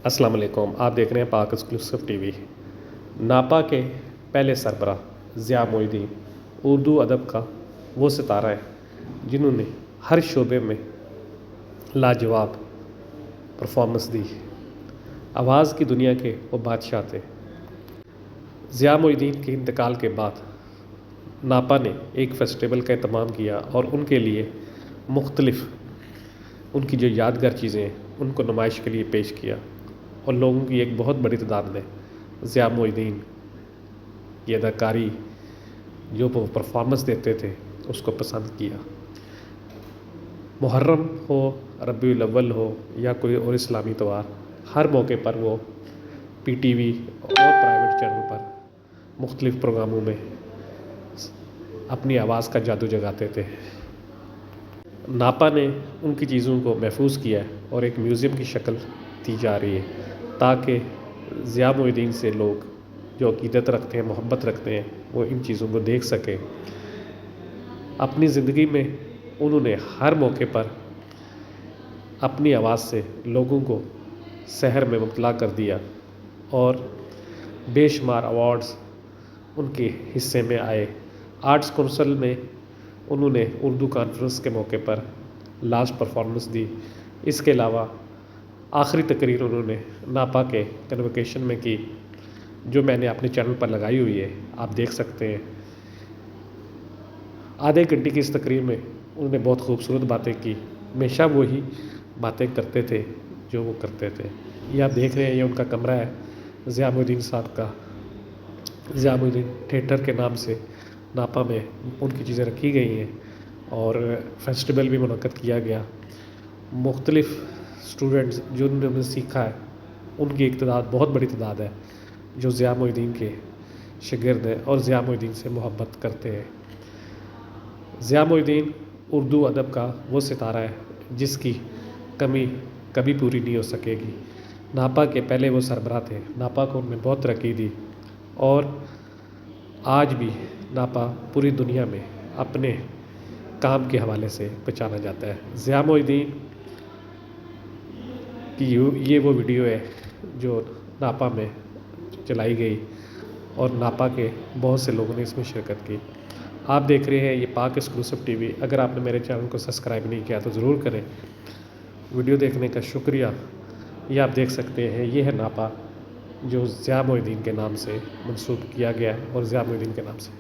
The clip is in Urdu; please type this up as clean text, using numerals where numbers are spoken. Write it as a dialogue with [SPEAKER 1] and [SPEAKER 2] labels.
[SPEAKER 1] السلام علیکم، آپ دیکھ رہے ہیں پاک ایکسکلوسیو ٹی وی۔ ناپا کے پہلے سربراہ ضیاء محی الدین اردو ادب کا وہ ستارہ ہے جنہوں نے ہر شعبے میں لاجواب پرفارمنس دی۔ آواز کی دنیا کے وہ بادشاہ تھے۔ ضیاء محی الدین کے انتقال کے بعد ناپا نے ایک فیسٹیول کا اہتمام کیا اور ان کے لیے مختلف ان کی جو یادگار چیزیں ہیں ان کو نمائش کے لیے پیش کیا، اور لوگوں کی ایک بہت بڑی تعداد نے ضیاء محی الدین کی اداکاری جو وہ پرفارمنس دیتے تھے اس کو پسند کیا۔ محرم ہو، ربیع الاول ہو یا کوئی اور اسلامی تہوار، ہر موقع پر وہ پی ٹی وی اور پرائیویٹ چینل پر مختلف پروگراموں میں اپنی آواز کا جادو جگاتے تھے۔ ناپا نے ان کی چیزوں کو محفوظ کیا ہے اور ایک میوزیم کی شکل دی جا رہی ہے تاکہ ضیاء محی الدین سے لوگ جو عقیدت رکھتے ہیں، محبت رکھتے ہیں، وہ ان چیزوں کو دیکھ سکیں۔ اپنی زندگی میں انہوں نے ہر موقع پر اپنی آواز سے لوگوں کو سحر میں مبتلا کر دیا اور بے شمار ایوارڈز ان کے حصے میں آئے۔ آرٹس کونسل میں انہوں نے اردو کانفرنس کے موقع پر لاسٹ پرفارمنس دی۔ اس کے علاوہ آخری تقریر انہوں نے ناپا کے کنووکیشن میں کی، جو میں نے اپنے چینل پر لگائی ہوئی ہے، آپ دیکھ سکتے ہیں۔ آدھے گھنٹے کی اس تقریر میں انہوں نے بہت خوبصورت باتیں کی، ہمیشہ وہی باتیں کرتے تھے جو وہ کرتے تھے۔ یہ آپ دیکھ رہے ہیں، یہ ان کا کمرہ ہے ضیاء محی الدین صاحب کا۔ ضیاء محی الدین تھیٹر کے نام سے ناپا میں ان کی چیزیں رکھی گئی ہیں اور فیسٹیول بھی منعقد کیا گیا۔ مختلف اسٹوڈنٹس جنہوں نے سیکھا ہے ان کی ایک تعداد، بہت بڑی تعداد ہے جو ضیاء محی الدین کے شاگرد ہیں اور ضیاء محی الدین سے محبت کرتے ہیں۔ ضیاء محی الدین اردو ادب کا وہ ستارہ ہے جس کی کمی کبھی پوری نہیں ہو سکے گی۔ ناپا کے پہلے وہ سربراہ تھے، ناپا کو انہوں نے بہت ترقی دی اور آج بھی ناپا پوری دنیا میں اپنے کام کے حوالے سے پہچانا جاتا ہے۔ ضیاء محی الدین کی یہ وہ ویڈیو ہے جو ناپا میں چلائی گئی اور ناپا کے بہت سے لوگوں نے اس میں شرکت کی۔ آپ دیکھ رہے ہیں یہ پاک ایکسکلوسیو ٹی وی۔ اگر آپ نے میرے چینل کو سبسکرائب نہیں کیا تو ضرور کریں۔ ویڈیو دیکھنے کا شکریہ۔ یہ آپ دیکھ سکتے ہیں، یہ ہے ناپا جو ضیاء محی الدین کے نام سے منسوب کیا گیا ہے اور ضیاء محی الدین کے نام سے